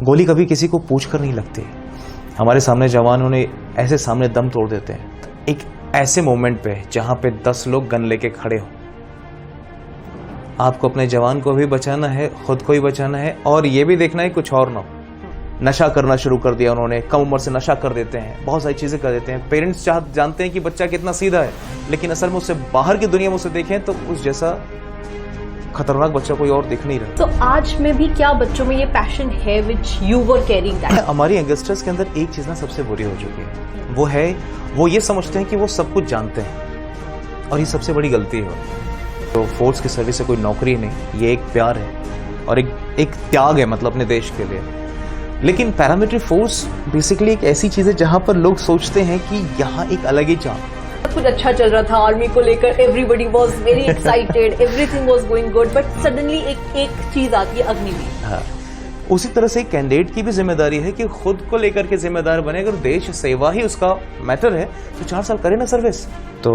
गोली कभी किसी को पूछ कर नहीं लगती। हमारे सामने जवानों ने ऐसे सामने दम तोड़ देते हैं एक ऐसे मोमेंट पे जहां पे 10 लोग गन लेके खड़े हो। आपको अपने जवान को भी बचाना है, खुद को ही बचाना है, और ये भी देखना है कुछ और ना हो। नशा करना शुरू कर दिया उन्होंने, कम उम्र से नशा कर देते हैं, बहुत सारी चीजें कर देते हैं। पेरेंट्स जानते हैं कि बच्चा कितना सीधा है, लेकिन असल में उससे बाहर की दुनिया में उसे देखें तो उस जैसा खतरनाक बच्चा कोई और दिख नहीं रहा। तो आज में भी क्या बच्चों में ये पैशन है which you were carrying that? हमारी यंगस्टर्स के अंदर एक चीज ना सबसे बुरी हो चुकी है, वो ये समझते हैं कि वो सब कुछ जानते हैं, और ये सबसे बड़ी गलती है। तो फोर्स की सर्विस से कोई नौकरी नहीं, ये एक प्यार है और एक त्याग है, मतलब अपने देश के लिए। लेकिन पैरामिलिट्री फोर्स बेसिकली एक ऐसी चीज है जहां पर लोग सोचते हैं कि यहाँ एक अलग ही चांद। सब कुछ अच्छा चल रहा था आर्मी को लेकर, everybody was very excited, everything was going good, but suddenly एक चीज आती है, अग्निवीर। हाँ, उसी तरह से कैंडिडेट की भी जिम्मेदारी है कि खुद को लेकर के जिम्मेदार बने। अगर देश सेवा ही उसका मैटर है तो 4 साल करे ना सर्विस। तो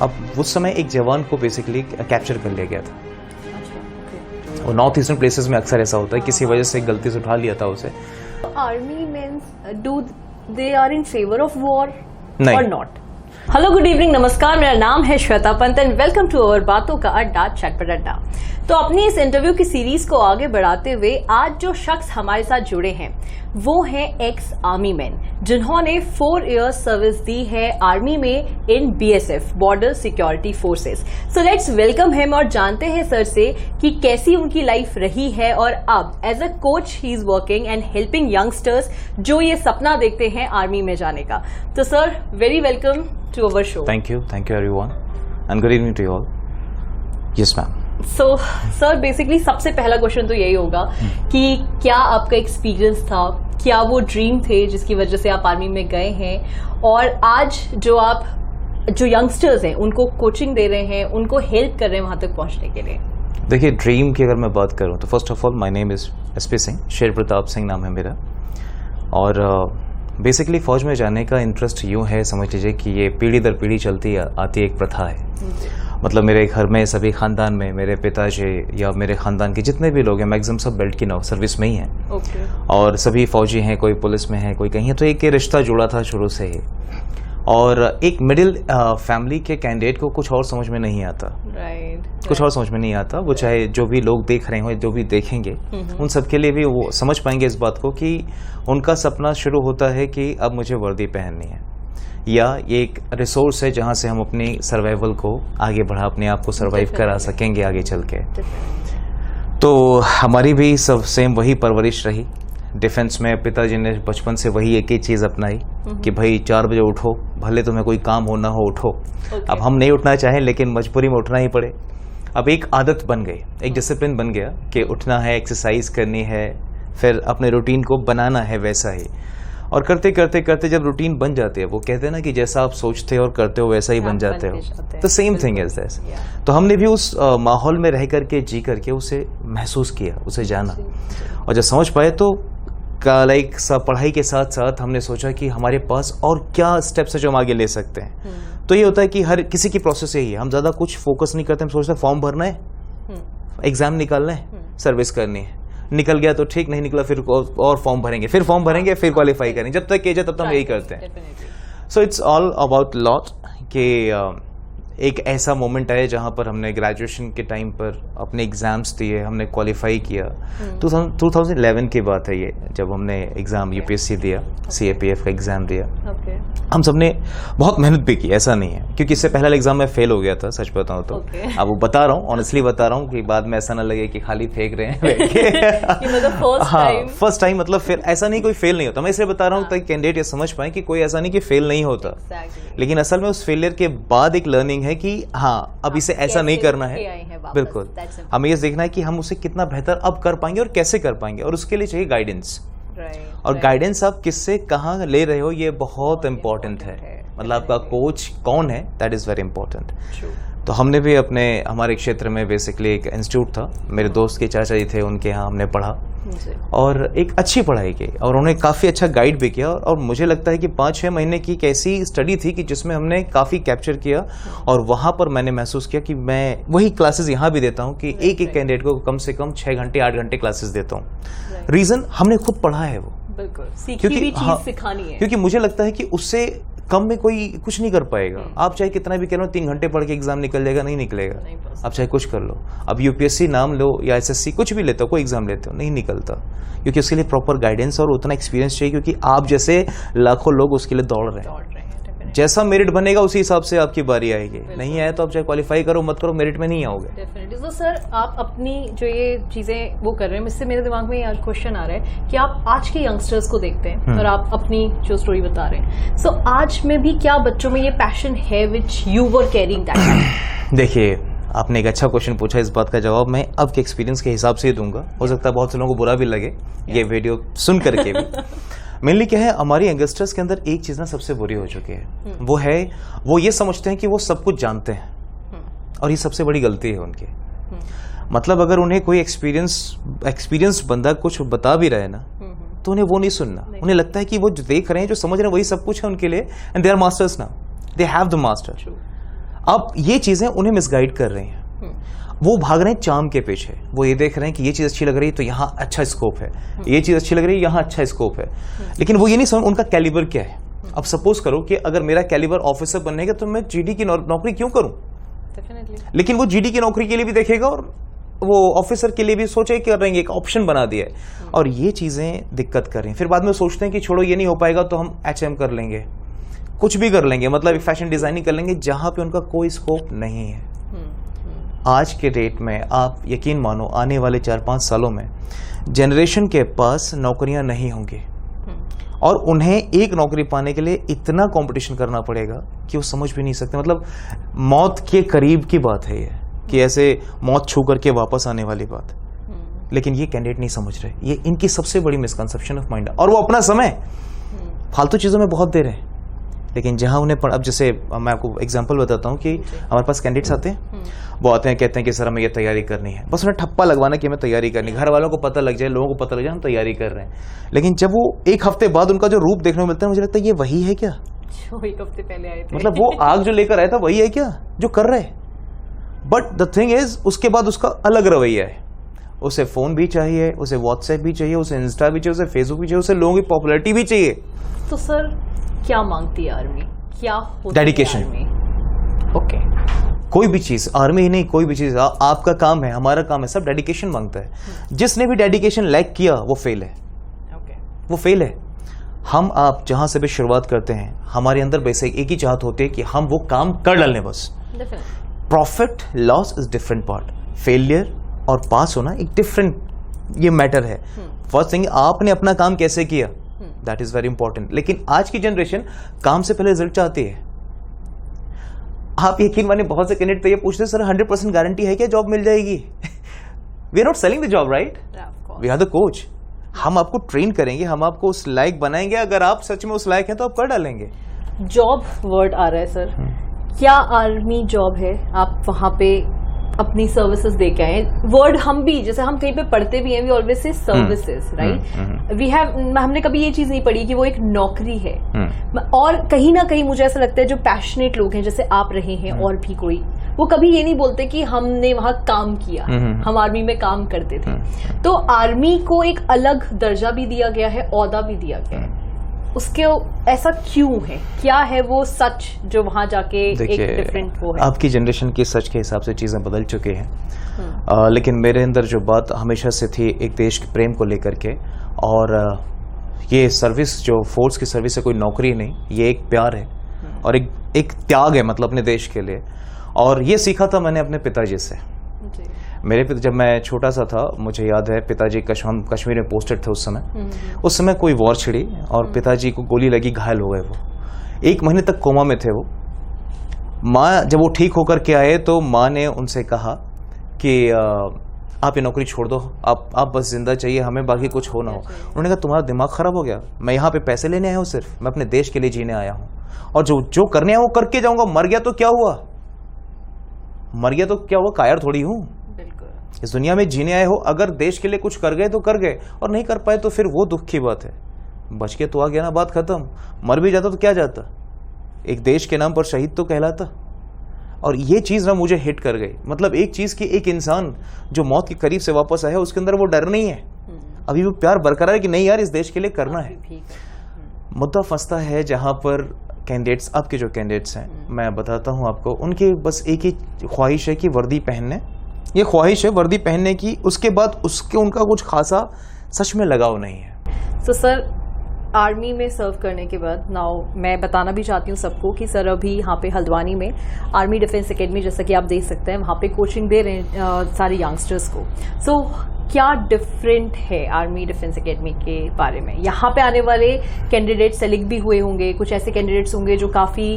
अब उस समय एक जवान को बेसिकली कैप्चर कर लिया गया था। और नॉर्थ ईस्टर्न प्लेसेस में अक्सर ऐसा होता है, किसी वजह से गलती से उठा लिया था उसे। Army mens do they are in favour of war और नॉट? हेलो, गुड इवनिंग, नमस्कार, मेरा नाम है Shweta Pant and welcome to our बातों का अड्डा, चटपट अड्डा। तो अपनी इस इंटरव्यू की सीरीज को आगे बढ़ाते हुए आज जो शख्स हमारे साथ जुड़े हैं वो हैं एक्स आर्मी मैन, जिन्होंने 4 इयर्स सर्विस दी है आर्मी में इन BSF, border security forces. So let's welcome him और जानते हैं सर से कि कैसी उनकी लाइफ रही है, और अब as a coach he is working and helping youngsters जो ये सपना देखते हैं आर्मी में जाने का। तो sir, very welcome to our show. Thank you everyone and good evening to you all. Yes ma'am. So sir, basically सबसे पहला क्वेश्चन तो यही होगा कि क्या आपका एक्सपीरियंस था, क्या वो ड्रीम थे जिसकी वजह से आप आर्मी में गए हैं, और आज जो यंगस्टर्स हैं उनको कोचिंग दे रहे हैं, उनको हेल्प कर रहे हैं वहां तक पहुंचने के लिए? देखिए, ड्रीम की अगर मैं बात करूं तो first of all my name is SP Singh, शेर प्रताप सिंह नाम है मेरा। और बेसिकली फौज में जाने का इंटरेस्ट यूं है, समझ लीजिए कि ये पीढ़ी दर पीढ़ी चलती आती एक प्रथा है। मतलब मेरे घर में सभी खानदान में मेरे पिताजी या मेरे खानदान के जितने भी लोग हैं मैक्सिमम सब बेल्ट की सर्विस में ही हैं। और सभी फौजी हैं, कोई पुलिस में है, कोई कहीं है। तो एक रिश्ता जुड़ा था शुरू से ही। और एक मिडिल फैमिली के कैंडिडेट को कुछ और समझ में नहीं आता, कुछ और समझ में नहीं आता। वो चाहे जो भी लोग देख रहे हो, जो भी देखेंगे, उन सबके लिए भी वो समझ पाएंगे इस बात को कि उनका सपना शुरू होता है कि अब मुझे वर्दी पहननी है, या ये एक रिसोर्स है जहां से हम अपनी सर्वाइवल को आगे बढ़ा, अपने आप को सर्वाइव करा सकेंगे आगे चल के। तो हमारी भी सब सेम वही परवरिश रही। डिफेंस में पिताजी ने बचपन से वही एक ही चीज़ अपनाई कि भाई 4 बजे उठो, भले तुम्हें कोई काम हो ना हो, उठो। अब हम नहीं उठना चाहें लेकिन मजबूरी में उठना ही पड़े। अब एक आदत बन गई, एक डिसिप्लिन बन गया कि उठना है, एक्सरसाइज करनी है, फिर अपने रूटीन को बनाना है वैसा ही। और करते करते करते जब रूटीन बन जाते हैं, वो कहते हैं ना कि जैसा आप सोचते हो और करते हो वैसा ही बन जाते हो। तो सेम थिंग इज दिस। तो हमने भी उस माहौल में रह करके, जी करके उसे महसूस किया, उसे जाना। और जब समझ पाए तो लाइक पढ़ाई के साथ साथ हमने सोचा कि हमारे पास और क्या स्टेप्स है जो हम आगे ले सकते हैं। तो ये होता है कि हर किसी की प्रोसेस यही है, हम ज़्यादा कुछ फोकस नहीं करते। हम सोचते हैं फॉर्म भरना है, एग्जाम निकालना है, सर्विस करनी है। निकल गया तो ठीक, नहीं निकला फिर और फॉर्म भरेंगे, फिर फॉर्म भरेंगे, फिर क्वालिफाई करेंगे। जब तक किया जाए तब तक हम यही करते हैं। So it's all about lot कि एक ऐसा मोमेंट आया जहाँ पर हमने ग्रेजुएशन के टाइम पर अपने एग्जाम्स दिए, हमने क्वालिफाई किया। 2011 की बात है ये, जब हमने एग्जाम UPSC दिया, CAPF का एग्जाम दिया। हम सबने बहुत मेहनत भी की, ऐसा नहीं है, क्योंकि इससे पहला एग्जाम में फेल हो गया था, सच बताऊं तो। अब वो बता रहा हूँ, ऑनेस्टली बता रहा हूँ कि बाद में ऐसा ना लगे कि खाली फेंक रहे हैं। हाँ, फर्स्ट टाइम, मतलब फिर ऐसा नहीं, कोई फेल नहीं होता। मैं इसलिए बता रहा हूँ ताकि कैंडिडेट ये समझ पाए कि कोई ऐसा नहीं कि फेल नहीं होता, लेकिन असल में उस फेलियर के बाद एक लर्निंग है कि हाँ, अब इसे ऐसा नहीं करना है। बिल्कुल, हमें ये देखना है कि हम उसे कितना बेहतर अब कर पाएंगे और कैसे कर पाएंगे, और उसके लिए चाहिए गाइडेंस। और गाइडेंस आप किससे कहाँ ले रहे हो, ये बहुत इंपॉर्टेंट है। मतलब आपका कोच कौन है, दैट इज वेरी इंपॉर्टेंट। तो हमने भी हमारे क्षेत्र में बेसिकली एक इंस्टीट्यूट था, मेरे दोस्त के चाचा जी थे, उनके यहाँ हमने पढ़ा। और एक अच्छी पढ़ाई की, और उन्होंने काफ़ी अच्छा गाइड भी किया। और मुझे लगता है कि 5-6 महीने की एक ऐसी स्टडी थी कि जिसमें हमने काफ़ी कैप्चर किया, और वहाँ पर मैंने महसूस किया कि मैं वही क्लासेस यहाँ भी देता हूँ कि एक कैंडिडेट को कम से कम 6 घंटे 8 घंटे क्लासेस देता हूँ। रीज़न हमने खुद पढ़ा है वो, बिल्कुल सीखी भी चीज़ सिखानी है, क्योंकि मुझे लगता है कि उससे कम में कोई कुछ नहीं कर पाएगा। आप चाहे कितना भी कह लो 3 घंटे पढ़ के एग्जाम निकल जाएगा, नहीं निकलेगा। आप चाहे कुछ कर लो, अब यूपीएससी नाम लो या एसएससी कुछ भी लेते हो, कोई एग्जाम लेते हो, नहीं निकलता, क्योंकि उसके लिए प्रॉपर गाइडेंस और उतना एक्सपीरियंस चाहिए, क्योंकि आप जैसे लाखों लोग उसके लिए दौड़ रहे हैं। जैसा मेरिट बनेगा उसी हिसाब से आपकी बारी आएगी, नहीं आए तो आप चाहे क्वालिफाई करो मत करो, मेरिट में नहीं आओगे। डेफिनेटली। तो सर आप अपनी जो ये चीजें वो कर रहे हैं, इससे मेरे दिमाग में आज क्वेश्चन आ रहा है कि आप आज के यंगस्टर्स को देखते हैं और आप अपनी जो स्टोरी बता रहे हैं, सो आज में भी क्या बच्चों में ये पैशन है which you were carrying that? देखिए, आपने एक अच्छा क्वेश्चन पूछा, इस बात का जवाब मैं अब के एक्सपीरियंस के हिसाब से ही दूंगा। हो सकता है बहुत से लोगों को बुरा भी लगे ये वीडियो सुन करके भी। मेनली क्या है, हमारी यंगस्टर्स के अंदर एक चीज ना सबसे बुरी हो चुकी है, वो ये समझते हैं कि वो सब कुछ जानते हैं, और ये सबसे बड़ी गलती है उनकी। मतलब अगर उन्हें कोई एक्सपीरियंस बंदा कुछ बता भी रहे ना, तो उन्हें वो नहीं सुनना। उन्हें लगता है कि वो जो देख रहे हैं, जो समझ रहे हैं, वही सब कुछ है उनके लिए, and they are masters now, they have the master. अब ये चीजें उन्हें मिसगाइड कर रही हैं, वो भाग रहे हैं चाम के पीछे। वो ये देख रहे हैं कि ये चीज अच्छी लग रही है तो यहाँ अच्छा स्कोप है, ये चीज अच्छी लग रही है यहाँ अच्छा स्कोप है, लेकिन वो ये नहीं समझ उनका कैलिबर क्या है। अब सपोज करो कि अगर मेरा कैलिबर ऑफिसर बनने का, तो मैं जीडी की नौकरी क्यों करूं? लेकिन वो जीडी की नौकरी के लिए भी देखेगा और वो ऑफिसर के लिए भी सोचे कर रहेंगे, एक ऑप्शन बना दिया है। और ये चीजें दिक्कत कर रही हैं। फिर बाद में सोचते हैं कि छोड़ो ये नहीं हो पाएगा तो हम HM कर लेंगे, कुछ भी कर लेंगे, मतलब फैशन डिजाइनिंग कर लेंगे, जहां पे उनका कोई स्कोप नहीं है। आज के डेट में आप यकीन मानो, आने वाले 4-5 सालों में जनरेशन के पास नौकरियां नहीं होंगी, और उन्हें एक नौकरी पाने के लिए इतना कंपटीशन करना पड़ेगा कि वो समझ भी नहीं सकते। मतलब मौत के करीब की बात है ये, कि ऐसे मौत छू करके वापस आने वाली बात, लेकिन ये कैंडिडेट नहीं समझ रहे। ये इनकी सबसे बड़ी मिसकंसेप्शन ऑफ माइंड, और वो अपना समय फालतू चीजों में बहुत दे रहे हैं। लेकिन जहां उन्हें अब जैसे मैं आपको एग्जांपल बताता हूं कि हमारे पास कैंडिडेट्स आते हैं, वो आते हैं कहते हैं कि सर हमें ये तैयारी करनी है, बस उन्हें ठप्पा लगवाना कि हमें तैयारी करनी है, घर वालों को पता लग जाए, लोगों को पता लग जाए हम तैयारी कर रहे हैं। लेकिन जब वो एक हफ्ते बाद उनका जो रूप देखने को मिलता है, मुझे लगता है ये वही है क्या जो एक हफ्ते पहले आए थे। मतलब वो आग जो लेकर आया था वही है क्या जो कर रहे हैं? बट द थिंग इज, उसके बाद उसका अलग रवैया है। उसे फोन भी चाहिए, उसे व्हाट्सएप भी चाहिए, उसे इंस्टा भी चाहिए, उसे फेसबुक भी चाहिए, उसे लोगों की पॉपुलैरिटी भी चाहिए। तो सर क्या मांगती है आर्मी, क्या होता है डेडिकेशन। ओके, कोई भी चीज, आर्मी ही नहीं, कोई भी चीज, आपका काम है, हमारा काम है, सब डेडिकेशन मांगता है। जिसने भी डेडिकेशन लैक किया वो फेल है, वो फेल है। हम आप जहां से भी शुरुआत करते हैं, हमारे अंदर बेसिक एक ही चाहत होती है कि हम वो काम कर डालें बस। Profit loss is different part, failure और पास होना एक डिफरेंट ये मैटर है। फर्स्ट थिंग, आपने अपना काम कैसे किया, दैट इज वेरी इंपॉर्टेंट। लेकिन आज की जनरेशन काम से पहले रिजल्ट चाहती है। आप यकीन मानिए, बहुत से कैंडिडेट तो ये पूछते हैं सर 100% गारंटी है क्या जॉब मिल जाएगी? We are not selling the job, right? We are the coach. हम आपको ट्रेन करेंगे, हम आपको उस लायक बनाएंगे। अगर आप सच में उस लायक हैं तो आप कर डालेंगे। जॉब वर्ड आ रहा है सर, क्या आर्मी जॉब है? आप वहां पे अपनी सर्विसेज दे के आए। वर्ड हम भी, जैसे हम कहीं पे पढ़ते भी हैं, we always say services, right? We have, हमने कभी ये चीज नहीं पढ़ी कि वो एक नौकरी है। और कहीं ना कहीं मुझे ऐसा लगता है जो पैशनेट लोग हैं, जैसे आप रहे हैं और भी कोई, वो कभी ये नहीं बोलते कि हमने वहां काम किया, हम आर्मी में काम करते थे। तो आर्मी को एक अलग दर्जा भी दिया गया है, ओहदा भी दिया गया है, उसके ऐसा क्यों है? क्या है वो सच जो वहां जाके एक डिफरेंट वो है? आपकी जनरेशन की सच के हिसाब से चीजें बदल चुकी हैं, लेकिन मेरे अंदर जो बात हमेशा से थी एक देश के प्रेम को लेकर के, और ये सर्विस जो फोर्स की सर्विस है कोई नौकरी नहीं, ये एक प्यार है और एक त्याग है, मतलब अपने देश के लिए। और ये सीखा था मैंने अपने पिताजी से। मेरे पिता, जब मैं छोटा सा था, मुझे याद है पिताजी कश्मीर में पोस्टेड थे उस समय कोई वॉर छिड़ी और पिताजी को गोली लगी, घायल हो गए। वो 1 महीने तक कोमा में थे। वो माँ, जब वो ठीक होकर के आए तो माँ ने उनसे कहा कि आप ये नौकरी छोड़ दो, आप बस जिंदा चाहिए हमें, बाकी कुछ हो ना हो। उन्होंने कहा तुम्हारा दिमाग खराब हो गया, मैं यहाँ पे पैसे लेने आया हूँ, सिर्फ मैं अपने देश के लिए जीने आया हूँ, और जो करने आया वो करके जाऊंगा। मर गया तो क्या हुआ, मर गया तो क्या हुआ, कायर थोड़ी हूँ। इस दुनिया में जीने आए हो, अगर देश के लिए कुछ कर गए तो कर गए, और नहीं कर पाए तो फिर वो दुख की बात है। बच के तो आ गया ना, बात खत्म। मर भी जाता तो क्या जाता, एक देश के नाम पर शहीद तो कहलाता। और ये चीज ना मुझे हिट कर गई। मतलब एक चीज की, एक इंसान जो मौत के करीब से वापस आया, उसके अंदर वो डर नहीं है, अभी वो प्यार बरकरार है कि नहीं यार इस देश के लिए करना है। मुद्दा फंसता है जहां पर कैंडिडेट्स, अब के जो कैंडिडेट्स हैं, मैं बताता हूं आपको, उनकी बस एक ही ख्वाहिश है कि वर्दी पहनने, ये ख्वाहिश है वर्दी पहनने की, उसके बाद उसके उनका कुछ खासा सच में लगाव नहीं है। तो सर आर्मी में सर्व करने के बाद नाउ मैं बताना भी चाहती हूँ सबको कि सर अभी यहाँ पे हल्द्वानी में आर्मी डिफेंस एकेडमी, जैसा कि आप देख सकते हैं, वहाँ पे कोचिंग दे रहे हैं सारे यंगस्टर्स को। सो क्या डिफरेंट है आर्मी डिफेंस एकेडमी के बारे में? यहाँ पे आने वाले कैंडिडेट सेलेक्ट भी हुए होंगे, कुछ ऐसे कैंडिडेट्स होंगे जो काफ़ी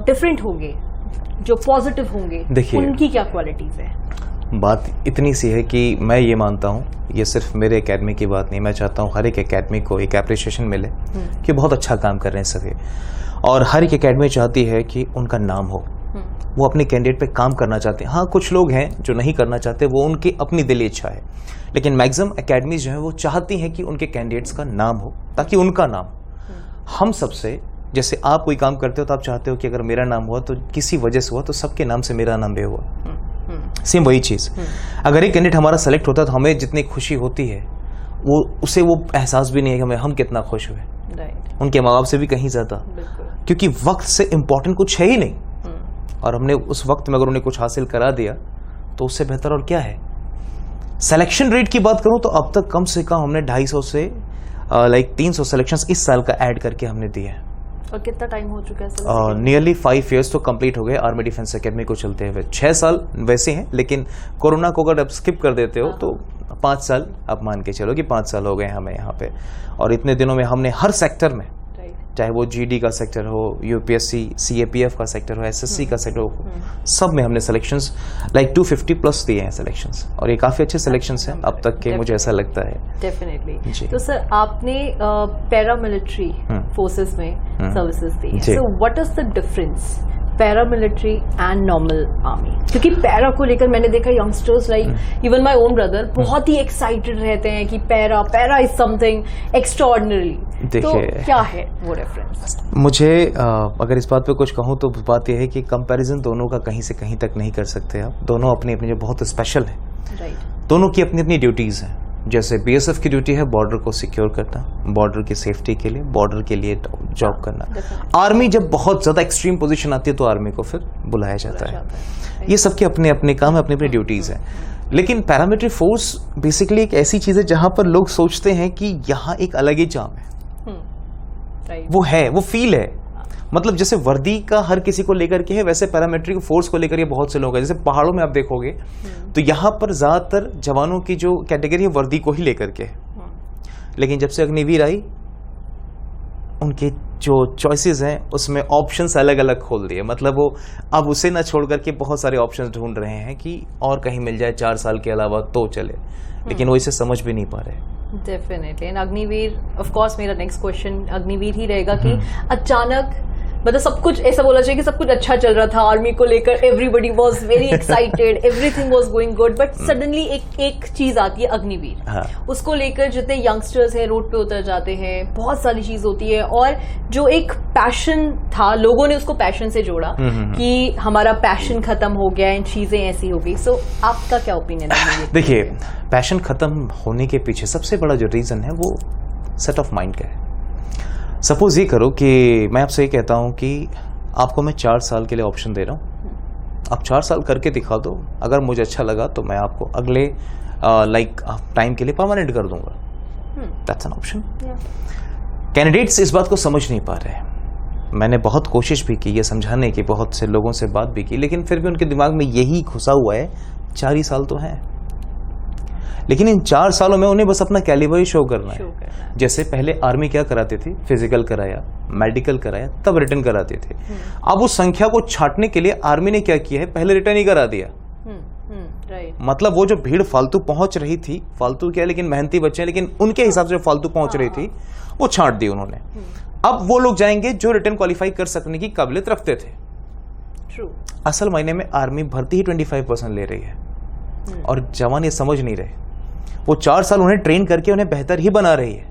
डिफरेंट होंगे, जो पॉजिटिव होंगे, उनकी क्या क्वालिटीज़ है? बात इतनी सी है कि मैं ये मानता हूँ, ये सिर्फ मेरे एकेडमी की बात नहीं, मैं चाहता हूँ हर एक एकेडमी को एक एप्रिसिएशन मिले कि बहुत अच्छा काम कर रहे हैं सभी, और हर एक एकेडमी चाहती है कि उनका नाम हो, वो अपने कैंडिडेट पे काम करना चाहते हैं। हाँ, कुछ लोग हैं जो नहीं करना चाहते, वो उनकी अपनी दिली इच्छा है, लेकिन मैक्सिमम एकेडमीज जो है वो चाहती हैं कि उनके कैंडिडेट्स का नाम हो, ताकि उनका नाम, हम सबसे, जैसे आप कोई काम करते हो तो आप चाहते हो कि अगर मेरा नाम हुआ तो किसी वजह से हुआ तो सबके नाम से मेरा नाम भी हुआ। सेम वही चीज, अगर एक कैंडिडेट हमारा सेलेक्ट होता है तो हमें जितनी खुशी होती है वो उसे वो एहसास भी नहीं है कि हम कितना खुश हुए, उनके माँ बाप से भी कहीं ज्यादा, क्योंकि वक्त से इम्पोर्टेंट कुछ है ही नहीं, और हमने उस वक्त में अगर उन्हें कुछ हासिल करा दिया तो उससे बेहतर और क्या है। सिलेक्शन रेट की बात करूं तो अब तक कम से कम हमने 250 से 300 सिलेक्शंस इस साल का ऐड करके हमने दिए हैं। और कितना टाइम हो चुका है? नियरली 5 years तो कंप्लीट हो गए आर्मी डिफेंस एकेडमी को चलते हुए। 6 साल वैसे हैं, लेकिन कोरोना को अगर आप स्किप कर देते हो तो 5 साल आप मान के चलो कि 5 साल हो गए हमें यहाँ पे। और इतने दिनों में हमने हर सेक्टर में, चाहे वो जीडी का सेक्टर हो, यूपीएससी सीएपीएफ का सेक्टर हो, एसएससी का सेक्टर हो, सब में हमने सिलेक्शंस 250 प्लस दिए हैं सिलेक्शंस, और ये काफी अच्छे सिलेक्शंस हैं अब तक के, मुझे ऐसा लगता है। डेफिनेटली। तो सर आपने पैरामिलिट्री फोर्सेस में सर्विसेज दी है, so what is the difference paramilitary and normal army? क्योंकि पैरा को लेकर मैंने देखा youngsters like even my own brother बहुत ही एक्साइटेड रहते हैं कि पैरा इज समथिंग एक्स्ट्राऑर्डिनरी। तो क्या है वो रेफरेंस? मुझे अगर इस बात पे कुछ कहूँ तो बात यह है कि कंपैरिजन दोनों का कहीं से कहीं तक नहीं कर सकते आप। दोनों अपनी अपनी जो बहुत स्पेशल है, दोनों की अपनी अपनी ड्यूटीज हैं। जैसे बीएसएफ की ड्यूटी है बॉर्डर को सिक्योर करना, बॉर्डर की सेफ्टी के लिए, बॉर्डर के लिए जॉब करना। आर्मी जब बहुत ज्यादा एक्सट्रीम पोजीशन आती है तो आर्मी को फिर बुलाया जाता है। ये सबके अपने अपने काम है, अपनी अपनी ड्यूटीज हैं। लेकिन पैरामिलिट्री फोर्स बेसिकली एक ऐसी चीज है जहां पर लोग सोचते हैं कि यहाँ एक अलग ही चार्म है, वो है, वो फील है। मतलब जैसे वर्दी का हर किसी को लेकर के है, वैसे पैरामिलिट्री फोर्स को लेकर ये बहुत से लोग हैं। जैसे पहाड़ों में आप देखोगे तो यहाँ पर ज्यादातर जवानों की जो कैटेगरी है वर्दी को ही लेकर के, लेकिन जब से अग्निवीर आई उनके जो चॉइसेस हैं उसमें ऑप्शंस अलग अलग खोल दिए। मतलब वो अब उसे ना छोड़ करके बहुत सारे ऑप्शंस ढूंढ रहे हैं कि और कहीं मिल जाए 4 साल के अलावा तो चले, लेकिन वो इसे समझ भी नहीं पा रहे। Definitely. And Agniveer, of course मेरा नेक्स्ट क्वेश्चन अग्निवीर ही रहेगा कि अचानक मतलब सब कुछ ऐसा बोला चाहिए कि सब कुछ अच्छा चल रहा था आर्मी को लेकर, everybody was very excited, everything was going good, but suddenly एक चीज आती है अग्निवीर। उसको लेकर जितने यंगस्टर्स हैं रोड पे उतर जाते हैं, बहुत सारी चीज होती है, और जो एक पैशन था लोगों ने उसको पैशन से जोड़ा कि हमारा पैशन खत्म हो गया एंड चीजें ऐसी हो गई। सो आपका क्या ओपिनियन है? देखिए, पैशन खत्म होने के पीछे सबसे बड़ा जो रीजन है वो सेट ऑफ माइंड का है। सपोज ये करो कि मैं आपसे ये कहता हूं कि आपको मैं 4 साल के लिए ऑप्शन दे रहा हूं, आप 4 साल करके दिखा दो, अगर मुझे अच्छा लगा तो मैं आपको अगले टाइम के लिए परमानेंट कर दूंगा। That's an option. कैंडिडेट्स इस बात को समझ नहीं पा रहे। मैंने बहुत कोशिश भी की ये समझाने की, बहुत से लोगों से बात भी की, लेकिन फिर भी उनके दिमाग में यही घुसा हुआ है 4 ही साल तो है, लेकिन इन 4 सालों में उन्हें बस अपना कैलिबर ही शो करना है। जैसे पहले आर्मी क्या कराती थी, फिजिकल कराया, मेडिकल कराया, तब रिटर्न कराते थे। अब उस संख्या को छांटने के लिए आर्मी ने क्या किया है, पहले रिटर्न ही करा दिया। मतलब वो जो भीड़ फालतू पहुंच रही थी, फालतू क्या लेकिन मेहनती बच्चे, लेकिन उनके हिसाब से फालतू पहुंच रही थी, वो छांट दी उन्होंने। अब वो लोग जाएंगे जो रिटर्न क्वालिफाई कर सकने की काबिलियत रखते थे। असल मायने में आर्मी भर्ती ही 25% ले रही है। और जवान ये समझ नहीं रहे। वो 4 साल उन्हें ट्रेन करके उन्हें बेहतर ही बना रही है,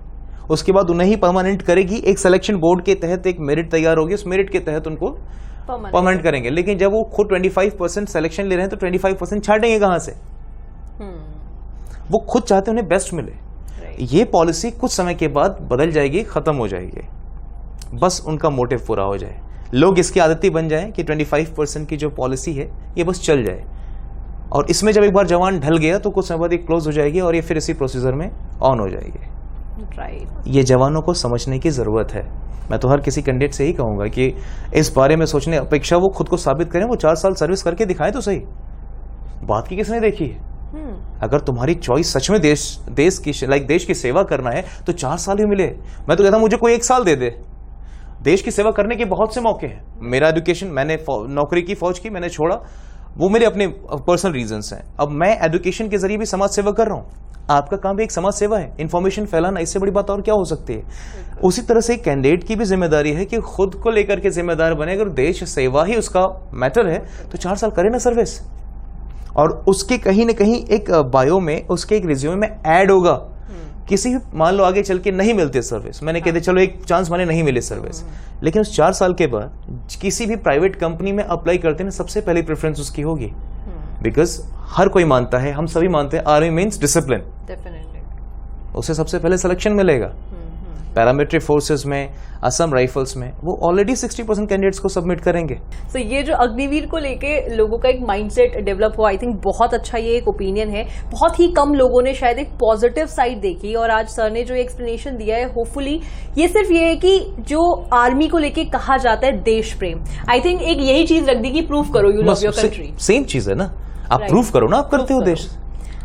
उसके बाद उन्हें ही परमानेंट करेगी। एक सिलेक्शन बोर्ड के तहत एक मेरिट तैयार होगी, उस मेरिट के तहत उनको परमानेंट करेंगे। लेकिन जब वो खुद 25% सिलेक्शन ले रहे हैं तो 25% छाटेंगे कहां से? वो खुद चाहते हैं उन्हें बेस्ट मिले। ये पॉलिसी कुछ समय के बाद बदल जाएगी, खत्म हो जाएगी, बस उनका मोटिव पूरा हो जाए। लोग इसकी आदती बन जाएं कि 25% की जो पॉलिसी है ये बस चल जाए, और इसमें जब एक बार जवान ढल गया तो कुछ समय बाद ये क्लोज हो जाएगी और ये फिर इसी प्रोसीजर में ऑन हो जाएगी। ये जवानों को समझने की जरूरत है। मैं तो हर किसी कैंडिडेट से ही कहूंगा कि इस बारे में सोचने अपेक्षा वो खुद को साबित करें, वो 4 साल सर्विस करके दिखाएं तो सही। बात की किसने देखी है? अगर तुम्हारी चॉइस सच में देश की सेवा करना है तो 4 साल ही मिले। मैं तो कहता हूं मुझे कोई 1 साल दे दे। देश की सेवा करने के बहुत से मौके हैं। मेरा एजुकेशन, मैंने नौकरी की, फौज की मैंने छोड़ा, वो मेरे अपने पर्सनल रीजंस हैं। अब मैं एजुकेशन के जरिए भी समाज सेवा कर रहा हूं। आपका काम भी एक समाज सेवा है, इंफॉर्मेशन फैलाना, इससे बड़ी बात और क्या हो सकती है? उसी तरह से कैंडिडेट की भी जिम्मेदारी है कि खुद को लेकर के जिम्मेदार बने। अगर देश सेवा ही उसका मैटर है तो 4 साल करे ना सर्विस, और उसके कहीं ना कहीं एक बायो में, उसके एक रिज्यूमे में ऐड होगा। किसी भी मान लो आगे चल के नहीं मिलती सर्विस, मैंने कहते चलो एक चांस माने नहीं मिली सर्विस, लेकिन उस 4 साल के बाद किसी भी प्राइवेट कंपनी में अप्लाई करते हैं सबसे पहली प्रेफरेंस उसकी होगी। बिकॉज हर कोई मानता है, हम सभी मानते हैं, आर्मी मीन्स डिसिप्लिन, उसे सबसे पहले सिलेक्शन मिलेगा। पैरामिलिट्री फोर्सेस में, असम राइफल्स में वो ऑलरेडी 60% कैंडिडेट्स को सबमिट करेंगे। तो ये जो अग्निवीर को लेके लोगों का एक माइंडसेट डेवलप हुआ, आई थिंक बहुत अच्छा ये एक ओपिनियन है। बहुत ही कम लोगों ने शायद एक पॉजिटिव साइड देखी, और आज सर ने जो एक्सप्लेनेशन दिया है, होपफुली ये सिर्फ ये है कि जो आर्मी को लेके कहा जाता है देश प्रेम, आई थिंक एक यही चीज रख दी कि प्रूव करो you love your country. Same चीज है ना, आप प्रूव करो ना, आप करते हो देश।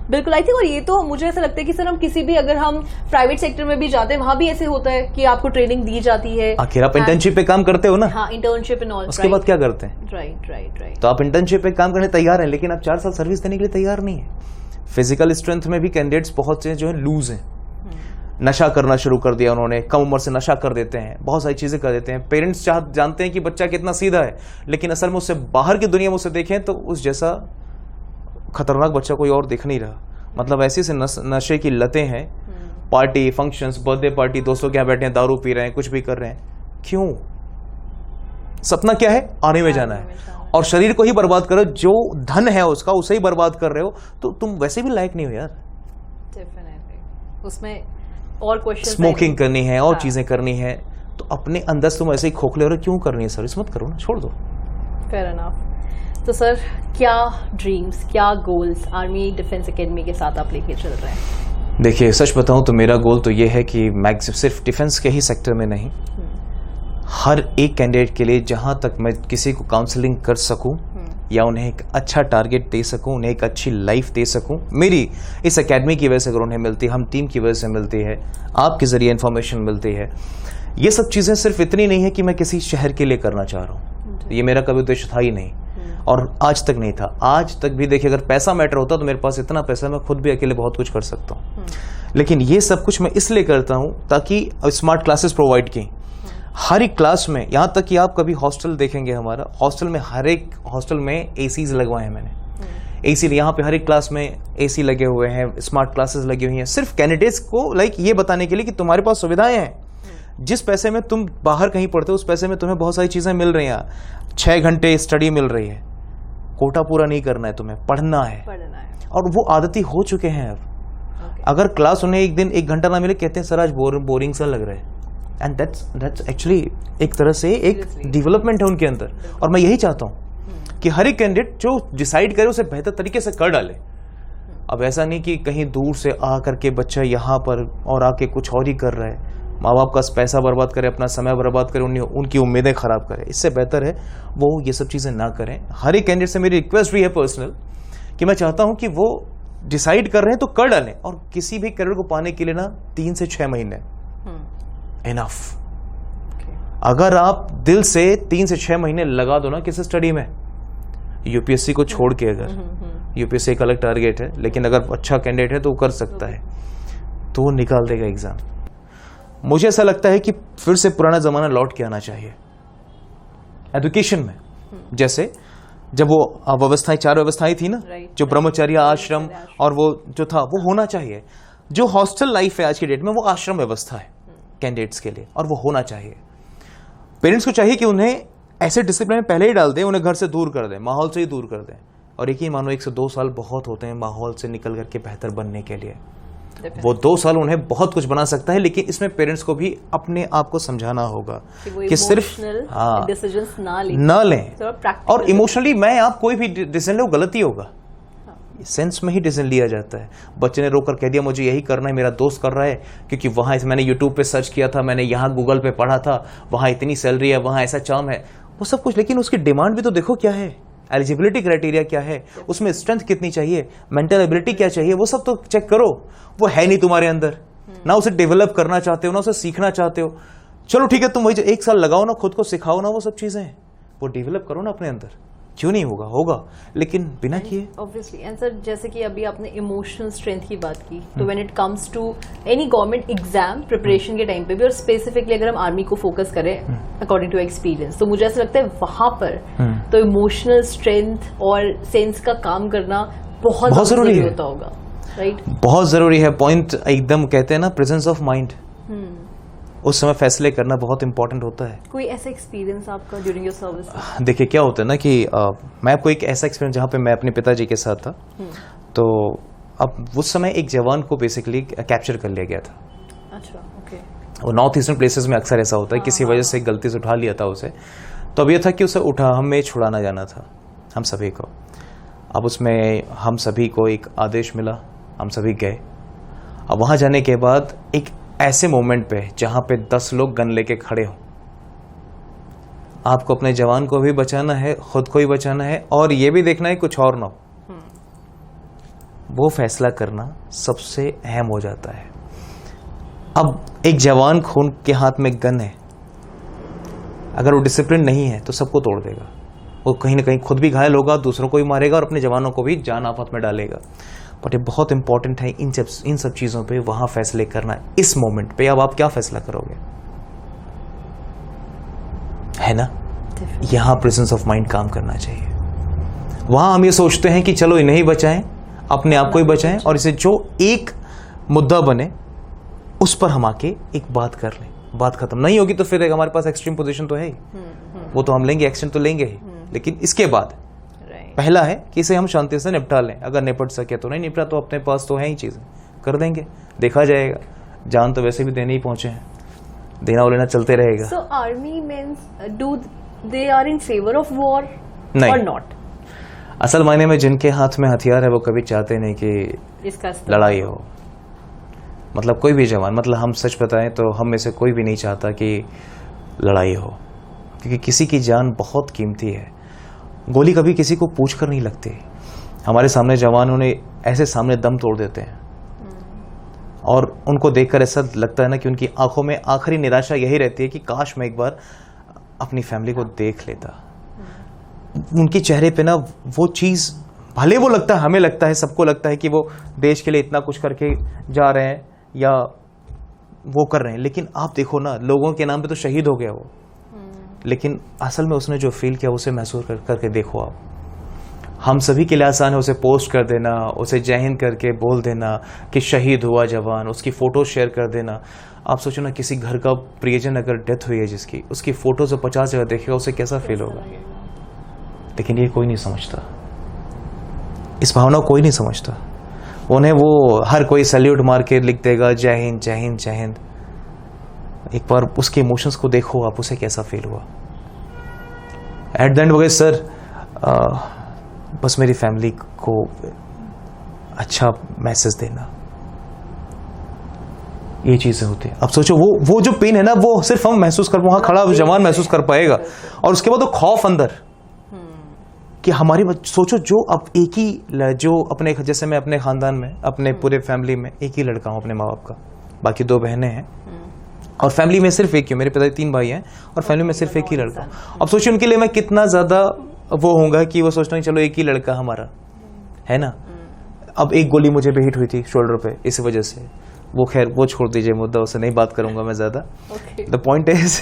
बिल्कुल, आई थिंक। और ये तो मुझे ऐसा लगता है कि सर हम किसी भी, अगर हम प्राइवेट सेक्टर में भी जाते हैं वहां भी ऐसे होता है कि आपको ट्रेनिंग दी जाती है। आखिर आप इंटर्नशिप पे काम करते हो ना। हाँ, इंटर्नशिप एंड ऑल। उसके बाद क्या करते हैं? राइट। तो आप इंटर्नशिप पे काम करने तैयार हैं, लेकिन आप 4 साल सर्विस देने के लिए तैयार नहीं है। फिजिकल स्ट्रेंथ में भी कैंडिडेट्स बहुत से जो है लूज हैं। नशा करना शुरू कर दिया उन्होंने, कम उम्र से नशा कर देते हैं, बहुत सारी चीजें कर देते हैं। पेरेंट्स जानते हैं कि बच्चा कितना सीधा है, लेकिन असल में उससे बाहर की दुनिया में उसे देखें तो उस जैसा खतरनाक बच्चा कोई और दिख नहीं रहा। मतलब ऐसी से नशे की लतें हैं। पार्टी, फंक्शंस, बर्थडे पार्टी, दोस्तों के यहाँ बैठे हैं, दारू पी रहे हैं, कुछ भी कर रहे हैं। क्यों? सपना क्या है? आर्मी में जाना है। और शरीर को ही बर्बाद करो, जो धन है उसका उसे ही बर्बाद कर रहे हो, तो तुम वैसे भी लायक नहीं हो यार। डेफिनेटली उसमें और क्वेश्चन, स्मोकिंग करनी है और चीजें करनी है, तो अपने अंदर तुम ऐसे ही खोखले हो रहे, क्यों करनी है सर्विस? मत करो ना, छोड़ दो। Fair enough. तो सर क्या ड्रीम्स, क्या गोल्स आर्मी डिफेंस एकेडमी के साथ आप लेके चल रहे हैं? देखिए, सच बताऊं तो मेरा गोल तो ये है कि मैं सिर्फ डिफेंस के ही सेक्टर में नहीं, हर एक कैंडिडेट के लिए जहां तक मैं किसी को काउंसलिंग कर सकूं या उन्हें एक अच्छा टारगेट दे सकूं, उन्हें एक अच्छी लाइफ दे सकूं, मेरी इस एकेडमी की वजह से अगर उन्हें मिलती है, हम टीम की वजह से मिलती है, आपके जरिए इन्फॉर्मेशन मिलती है। ये सब चीजें सिर्फ इतनी नहीं है कि मैं किसी शहर के लिए करना चाह रहा हूँ, ये मेरा कभी उद्देश्य था ही नहीं, और आज तक नहीं था। आज तक भी देखिए, अगर पैसा मैटर होता तो मेरे पास इतना पैसा मैं खुद भी अकेले बहुत कुछ कर सकता हूँ। लेकिन ये सब कुछ मैं इसलिए करता हूँ ताकि स्मार्ट क्लासेस प्रोवाइड की, हर एक क्लास में, यहाँ तक कि आप कभी हॉस्टल देखेंगे, हमारा हॉस्टल में हर एक हॉस्टल में एसीज लगवाए हैं मैंने। एसी यहाँ पे हर एक क्लास में एसी लगे हुए हैं, स्मार्ट क्लासेस लगी हुई हैं, सिर्फ कैंडिडेट्स को ये बताने के लिए कि तुम्हारे पास सुविधाएं हैं। जिस पैसे में तुम बाहर कहीं पढ़ते हो उस पैसे में तुम्हें बहुत सारी चीजें मिल रही हैं। 6 घंटे स्टडी मिल रही है, कोटा पूरा नहीं करना है, तुम्हें पढ़ना है। और वो आदती हो चुके हैं अब। अगर क्लास उन्हें एक दिन 1 घंटा ना मिले, कहते हैं सर आज बोरिंग सा लग रहा है। एंड दैट्स एक्चुअली एक तरह से एक डेवलपमेंट है उनके अंदर, और मैं यही चाहता हूँ कि हर एक कैंडिडेट जो डिसाइड करे उसे बेहतर तरीके से कर डाले। अब ऐसा नहीं कि कहीं दूर से आ करके बच्चा यहाँ पर और आके कुछ और ही कर रहा है, माँ बाप का पैसा बर्बाद करे, अपना समय बर्बाद करे, उनकी उम्मीदें खराब करे। इससे बेहतर है वो ये सब चीज़ें ना करें। हर एक कैंडिडेट से मेरी रिक्वेस्ट भी है पर्सनल कि मैं चाहता हूँ कि वो डिसाइड कर रहे हैं तो कर डालें, और किसी भी करियर को पाने के लिए ना 3 से 6 महीने इनफ। अगर आप दिल से 3 से 6 महीने लगा दो ना किसी स्टडी में, यूपीएससी को छोड़ के, अगर यूपीएससी एक अलग टारगेट है, लेकिन अगर अच्छा कैंडिडेट है तो वो कर सकता है, तो वो निकाल देगा एग्जाम। मुझे ऐसा लगता है कि फिर से पुराना जमाना लौट के आना चाहिए एजुकेशन में। जैसे जब वो व्यवस्थाएं, 4 व्यवस्थाएं थी ना, जो ब्रह्मचर्य, आश्रम और वो जो था वो होना चाहिए। जो हॉस्टल लाइफ है आज की डेट में वो आश्रम व्यवस्था है कैंडिडेट्स के लिए, और वो होना चाहिए। पेरेंट्स को चाहिए कि उन्हें ऐसे डिसिप्लिन में पहले ही डाल दें, उन्हें घर से दूर कर दें, माहौल से ही दूर कर दें। और एक ही मानो 1 से 2 साल बहुत होते हैं माहौल से निकल करके बेहतर बनने के लिए। वो 2 साल उन्हें बहुत कुछ बना सकता है, लेकिन इसमें पेरेंट्स को भी अपने आप को समझाना होगा कि सिर्फ डिसीजंस ना लें। और इमोशनली मैं आप कोई भी डिसीजन ले वो गलती होगा, सेंस में ही डिसीजन लिया जाता है। बच्चे ने रोकर कह दिया मुझे यही करना है, मेरा दोस्त कर रहा है, क्योंकि वहां मैंने यूट्यूब पे सर्च किया था, मैंने यहाँ गूगल पे पढ़ा था, वहां इतनी सैलरी है, वहां ऐसा चार्म है, वो सब कुछ। लेकिन उसकी डिमांड भी तो देखो क्या है, एलिजिबिलिटी क्राइटेरिया क्या है, उसमें स्ट्रेंथ कितनी चाहिए, मेंटल एबिलिटी क्या चाहिए, वो सब तो चेक करो। वो है नहीं तुम्हारे अंदर, ना उसे डेवलप करना चाहते हो, ना उसे सीखना चाहते हो। चलो ठीक है, तुम वही 1 साल लगाओ ना, खुद को सिखाओ ना, वो सब चीजें वो डेवलप करो ना अपने अंदर। क्यों नहीं होगा, होगा, लेकिन बिना किए। ऑब्वियसली। एंड सर, जैसे कि अभी आपने इमोशनल स्ट्रेंथ की बात की, तो when it comes to any government exam preparation के टाइम पे भी, और स्पेसिफिकली अगर हम आर्मी को फोकस करें अकॉर्डिंग टू एक्सपीरियंस, तो मुझे ऐसा लगता है वहां पर तो इमोशनल स्ट्रेंथ और सेंस का काम करना बहुत जरूरी होता होगा, राइट? बहुत जरूरी है। पॉइंट एकदम कहते हैं ना, प्रेजेंस ऑफ माइंड, उस समय फैसले करना बहुत इंपॉर्टेंट होता है। कोई ऐसा एक्सपीरियंस आपका ड्यूरिंग योर सर्विस? देखिए क्या होता है ना कि मैं आपको एक ऐसा एक्सपीरियंस जहाँ पे मैं अपने पिताजी के साथ था, तो अब उस समय एक जवान को बेसिकली कैप्चर कर लिया गया था। अच्छा, ओके। वो नॉर्थ ईस्टर्न प्लेसेस में अक्सर ऐसा होता है, किसी वजह से गलती से उठा लिया था उसे। तो अब ये था कि उसे हमें छुड़ाना जाना था हम सभी को। अब उसमें हम सभी को एक आदेश मिला, हम सभी गए। अब वहां जाने के बाद एक ऐसे मोमेंट पे जहां पे 10 लोग गन लेके खड़े हो, आपको अपने जवान को भी बचाना है, खुद को ही बचाना है, और ये भी देखना है कुछ और ना हो। वो फैसला करना सबसे अहम हो जाता है। अब एक जवान खून के हाथ में गन है, अगर वो डिसिप्लिन नहीं है तो सबको तोड़ देगा। वो कहीं ना कहीं खुद भी घायल होगा, दूसरों को भी मारेगा, और अपने जवानों को भी जान आफत में डालेगा। बट ये बहुत इंपॉर्टेंट है इन सब चीजों पे वहां फैसले करना। इस मोमेंट पे अब आप क्या फैसला करोगे, है ना? यहां प्रेजेंस ऑफ माइंड काम करना चाहिए। वहां हम ये सोचते हैं कि चलो इन्हें ही बचाएं, अपने आप को ही बचाएं, और इसे जो एक मुद्दा बने उस पर हम आके एक बात कर लें। बात खत्म नहीं होगी तो फिर हमारे पास एक्सट्रीम पोजीशन तो है ही, वो तो हम लेंगे, एक्शन तो लेंगे ही। लेकिन इसके बाद पहला है कि इसे हम शांति से निपटा लें। अगर निपट सके तो, नहीं निपटा तो अपने पास तो है ही चीजें, कर देंगे, देखा जाएगा। जान तो वैसे भी देने ही पहुंचे हैं, देना और लेना चलते रहेगा। So army means do they are in favour of war और नॉट? असल मायने में जिनके हाथ में हथियार है वो कभी चाहते नहीं कि इसका लड़ाई हो। मतलब कोई भी जवान, मतलब हम सच बताएं तो हम में से कोई भी नहीं चाहता कि लड़ाई हो, क्योंकि किसी की जान बहुत कीमती है। गोली कभी किसी को पूछ कर नहीं लगती। हमारे सामने जवान उन्हें ऐसे सामने दम तोड़ देते हैं, और उनको देखकर ऐसा लगता है ना कि उनकी आंखों में आखिरी निराशा यही रहती है कि काश मैं एक बार अपनी फैमिली को देख लेता। उनके चेहरे पे ना वो चीज, भले वो लगता है, हमें लगता है, सबको लगता है कि वो देश के लिए इतना कुछ करके जा रहे हैं या वो कर रहे हैं, लेकिन आप देखो ना, लोगों के नाम पे तो शहीद हो गया वो, लेकिन असल में उसने जो फील किया उसे महसूस करके देखो आप। हम सभी के लिए आसान है उसे पोस्ट कर देना, उसे जय हिंद करके बोल देना कि शहीद हुआ जवान, उसकी फोटो शेयर कर देना। आप सोचो ना, किसी घर का प्रियजन अगर डेथ हुई है जिसकी, उसकी फोटो से 50 जगह देखेगा, उसे कैसा फील होगा। लेकिन ये कोई नहीं समझता, इस भावना को कोई नहीं समझता। उन्हें वो हर कोई सैल्यूट मार के लिख देगा जय हिंद जय हिंद जय हिंद। एक बार उसके इमोशंस को देखो आप, उसे कैसा फील हुआ। एट द एंड वगैरह सर, बस मेरी फैमिली को अच्छा मैसेज देना, ये चीजें होती है। अब सोचो वो जो पेन है ना, वो सिर्फ हम महसूस कर, वहां खड़ा जवान महसूस कर पाएगा, और उसके बाद वो खौफ अंदर कि हमारी, सोचो जो अब एक ही, जो अपने, जैसे मैं अपने खानदान में, अपने पूरे फैमिली में एक ही लड़का हूं अपने माँ बाप का, बाकी 2 बहनें हैं, और फैमिली में सिर्फ एक ही, मेरे पिताजी 3 भाई हैं, और फैमिली में सिर्फ एक ही लड़का। अब सोचिए उनके लिए मैं कितना ज्यादा वो होऊंगा कि वो सोचता हूँ चलो एक ही लड़का हमारा है ना। अब एक गोली मुझे भी हिट हुई थी शोल्डर पे, इस वजह से, वो खैर वो छोड़ दीजिए मुद्दा, उससे नहीं बात करूंगा मैं ज्यादा। द पॉइंट इज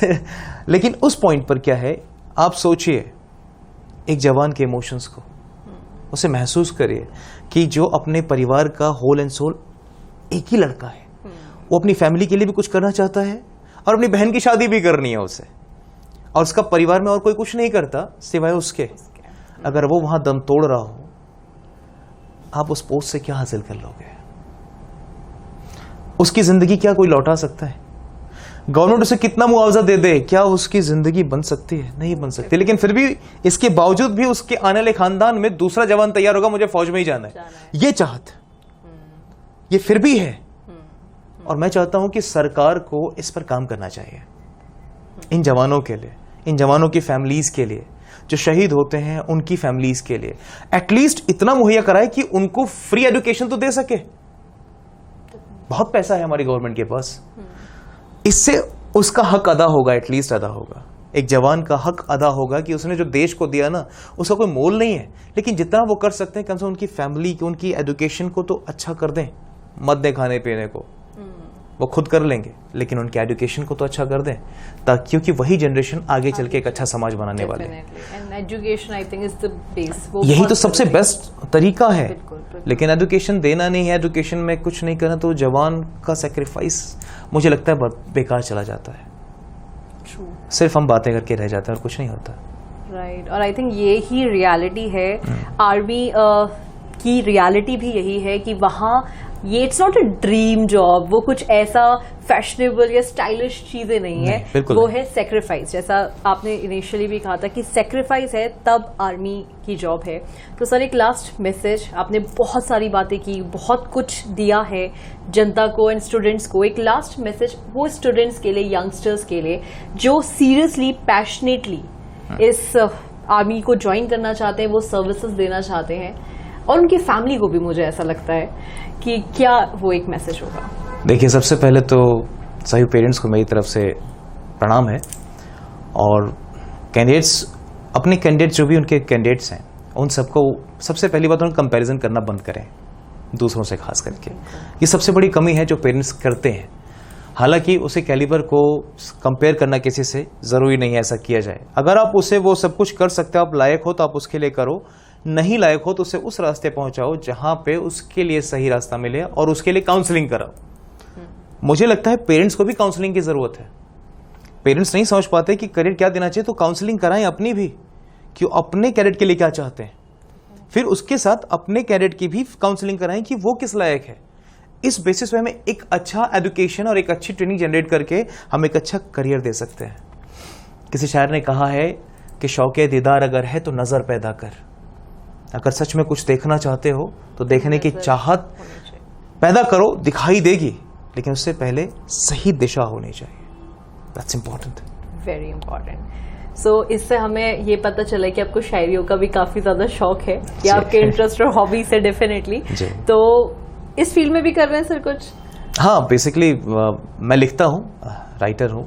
लेकिन उस पॉइंट पर क्या है, आप सोचिए एक जवान के इमोशंस को, उसे महसूस करिए कि जो अपने परिवार का होल एंड सोल एक ही लड़का है, वो अपनी फैमिली के लिए भी कुछ करना चाहता है और अपनी बहन की शादी भी करनी है उसे, और उसका परिवार में और कोई कुछ नहीं करता सिवाय उसके। अगर वो वहां दम तोड़ रहा हो, आप उस पोस्ट से क्या हासिल कर लोगे? उसकी जिंदगी क्या कोई लौटा सकता है? गवर्नमेंट उसे कितना मुआवजा दे दे, क्या उसकी जिंदगी बन सकती है? नहीं बन सकती। लेकिन फिर भी इसके बावजूद भी उसके आने वाले खानदान में दूसरा जवान तैयार होगा, मुझे फौज में ही जाना है, ये चाहत, ये फिर भी है। और मैं चाहता हूं कि सरकार को इस पर काम करना चाहिए, इन जवानों के लिए, इन जवानों की फैमिलीज के लिए, जो शहीद होते हैं उनकी फैमिलीज के लिए एटलीस्ट इतना मुहैया कराए कि उनको फ्री एजुकेशन तो दे सके। बहुत पैसा है हमारी गवर्नमेंट के पास, इससे उसका हक अदा होगा, एटलीस्ट अदा होगा। एक जवान का हक अदा होगा कि उसने जो देश को दिया ना, उसका कोई मोल नहीं है, लेकिन जितना वो कर सकते हैं कम से कम उनकी फैमिली की, उनकी एजुकेशन को तो अच्छा कर दें। मत दें खाने पीने को, वो खुद कर लेंगे, लेकिन उनकी एजुकेशन को तो अच्छा कर दें, ताकि क्योंकि वही जनरेशन आगे चल के एक अच्छा समाज बनाने वाले हैं। यही तो सबसे बेस्ट तरीका है। लेकिन एजुकेशन देना नहीं है, एजुकेशन में कुछ नहीं करना, तो जवान का सेक्रीफाइस मुझे लगता है बहुत बेकार चला जाता है। सिर्फ हम बातें करके रह जाते हैं और कुछ नहीं होता। राइट, और आई थिंक ये ही रियलिटी है। आर्मी की रियलिटी भी यही है कि वहाँ ये it's not a dream job, वो कुछ ऐसा फैशनेबल या स्टाइलिश चीजें नहीं है, वो है सेक्रीफाइस। जैसा आपने इनिशियली भी कहा था कि सेक्रीफाइस है तब आर्मी की जॉब है। तो सर, एक लास्ट मैसेज, आपने बहुत सारी बातें की, बहुत कुछ दिया है जनता को एंड स्टूडेंट्स को। एक लास्ट मैसेज वो स्टूडेंट्स के लिए, यंगस्टर्स के लिए जो सीरियसली पैशनेटली इस आर्मी को ज्वाइन करना चाहते हैं, वो सर्विसेज देना चाहते हैं, और उनकी फैमिली को भी, मुझे ऐसा लगता है कि क्या वो एक मैसेज होगा? देखिए, सबसे पहले तो सभी पेरेंट्स को मेरी तरफ से प्रणाम है, और कैंडिडेट्स, अपने कैंडिडेट जो भी उनके कैंडिडेट्स हैं, उन सबको सबसे पहली बात उन्हें कंपैरिजन करना बंद करें दूसरों से, खास करके। ये सबसे बड़ी कमी है जो पेरेंट्स करते हैं। हालांकि उसे कैलिबर को कंपेयर करना किसी से जरूरी नहीं है, ऐसा किया जाए। अगर आप उसे वो सब कुछ कर सकते हो, आप लायक हो तो आप उसके लिए करो, नहीं लायक हो तो उसे उस रास्ते पहुंचाओ जहां पे उसके लिए सही रास्ता मिले, और उसके लिए काउंसलिंग कराओ। मुझे लगता है पेरेंट्स को भी काउंसलिंग की जरूरत है। पेरेंट्स नहीं समझ पाते कि करियर क्या देना चाहिए, तो काउंसलिंग कराएं अपनी भी, कि अपने कैडेट के लिए क्या चाहते हैं। फिर उसके साथ अपने कैडेट की भी काउंसलिंग कराएं कि वो किस लायक है। इस बेसिस पे हमें एक अच्छा एजुकेशन और एक अच्छी ट्रेनिंग जनरेट करके हम एक अच्छा करियर दे सकते हैं। किसी शायर ने कहा है कि शौक़े दीदार अगर है तो नजर पैदा कर। अगर सच में कुछ देखना चाहते हो तो देखने की चाहत पैदा करो, दिखाई देगी, लेकिन उससे पहले सही दिशा होनी चाहिए। That's important, very important. So इससे हमें ये पता चला कि आपको शायरियों का भी काफी ज्यादा शौक है, या आपके इंटरेस्ट और हॉबी से डेफिनेटली। तो इस फील्ड में भी कर रहे हैं सर कुछ? हाँ, बेसिकली मैं लिखता हूँ, राइटर हूँ,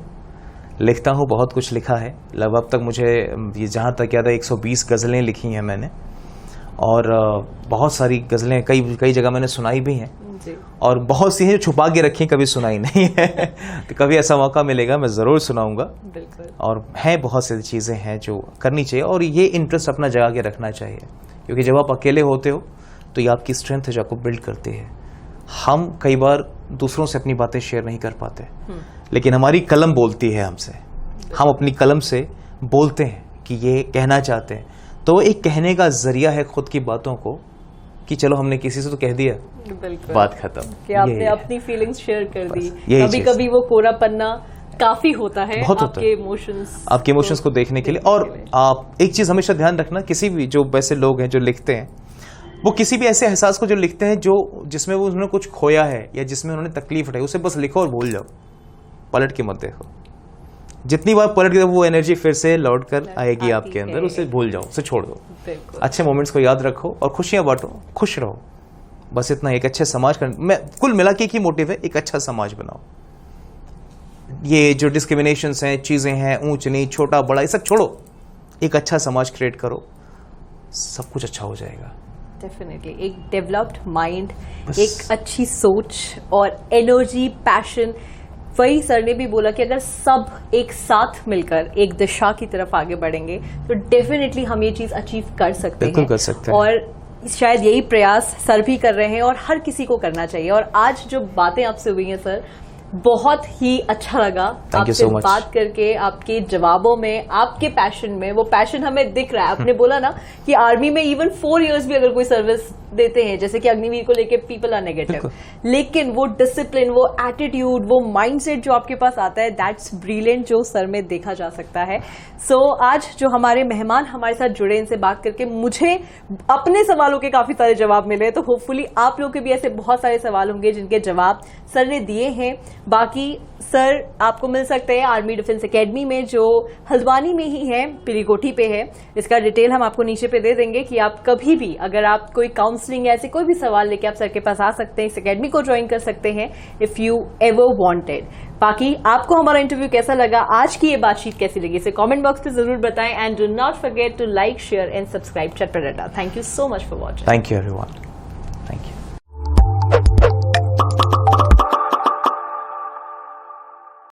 लिखता हूँ, बहुत कुछ लिखा है। लगभग अब तक मुझे जहाँ तक याद है 120 गज़लें लिखी हैं मैंने, और बहुत सारी गज़लें कई जगह मैंने सुनाई भी हैं, और बहुत सी हैं जो छुपा के रखी, कभी सुनाई नहीं है। तो कभी ऐसा मौका मिलेगा मैं ज़रूर सुनाऊंगा। और हैं बहुत सी चीज़ें हैं जो करनी चाहिए, और ये इंटरेस्ट अपना जगा के रखना चाहिए, क्योंकि जब आप अकेले होते हो तो ये आपकी स्ट्रेंथ है जो आपको बिल्ड करती है। हम कई बार दूसरों से अपनी बातें शेयर नहीं कर पाते, लेकिन हमारी कलम बोलती है हमसे। हम अपनी कलम से बोलते हैं कि ये कहना चाहते हैं, तो एक कहने का जरिया है खुद की बातों को, कि चलो हमने किसी से तो कह दिया, बात खत्म, कि आपने अपनी फीलिंग्स शेयर कर दी। कभी कभी वो कोरा पन्ना काफी होता है आपके इमोशंस को देखने के लिए। और आप एक चीज हमेशा ध्यान रखना, किसी भी जो वैसे लोग हैं जो लिखते हैं, वो किसी भी ऐसे एहसास को जो लिखते हैं जो जिसमें वो उन्होंने कुछ खोया है या जिसमें उन्होंने तकलीफ उठाई, उसे बस लिखो और भूल जाओ, पलट के मत देखो। जितनी बार पलट के वो एनर्जी फिर से लौट कर आएगी आपके अंदर, उसे भूल जाओ, उसे छोड़ दो। अच्छे मोमेंट्स को याद रखो और खुशियां बांटो, खुश रहो, बस इतना। एक अच्छे समाज का मैं कुल मिला के एक ही मोटिव है, एक अच्छा समाज बनाओ। ये जो डिस्क्रिमिनेशंस हैं, चीजें हैं, ऊंच नीच, छोटा बड़ा, ये सब छोड़ो, एक अच्छा समाज क्रिएट करो, सब कुछ अच्छा हो जाएगा। डेफिनेटली एक डेवलप्ड माइंड, एक अच्छी सोच और एनर्जी, पैशन, वही सर ने भी बोला कि अगर सब एक साथ मिलकर एक दिशा की तरफ आगे बढ़ेंगे तो डेफिनेटली हम ये चीज अचीव कर सकते बिल्कुल हैं। कर सकते हैं। और शायद यही प्रयास सर भी कर रहे हैं और हर किसी को करना चाहिए। और आज जो बातें आपसे हुई हैं सर, बहुत ही अच्छा लगा आपसे बात करके, आपके जवाबों में, आपके पैशन में, वो पैशन हमें दिख रहा है। आपने बोला ना कि आर्मी में इवन 4 इयर्स भी अगर कोई सर्विस देते हैं, जैसे कि अग्निवीर को लेके पीपल आर नेगेटिव, लेकिन वो डिसिप्लिन, वो एटीट्यूड, वो माइंडसेट जो आपके पास आता है, दैट्स ब्रिलियंट, जो सर में देखा जा सकता है। सो आज जो हमारे मेहमान हमारे साथ जुड़े, इनसे बात करके मुझे अपने सवालों के काफी सारे जवाब मिले, तो होपफुली आप लोगों के भी ऐसे बहुत सारे सवाल होंगे जिनके जवाब सर ने दिए हैं। बाकी सर आपको मिल सकते हैं आर्मी डिफेंस एकेडमी में, जो हल्द्वानी में ही है, पिलीकोठी पे है। इसका डिटेल हम आपको नीचे पे दे देंगे कि आप कभी भी, अगर आप कोई काउंसलिंग या ऐसे कोई भी सवाल लेके आप सर के पास आ सकते हैं, इस एकेडमी को ज्वाइन कर सकते हैं इफ यू एवर वांटेड। बाकी आपको हमारा इंटरव्यू कैसा लगा, आज की ये बातचीत कैसी लगी, इसे कमेंट बॉक्स पे जरूर बताएं। And do not forget to like, share and subscribe Chatpat Adda. Thank you so much for watching. Thank you everyone.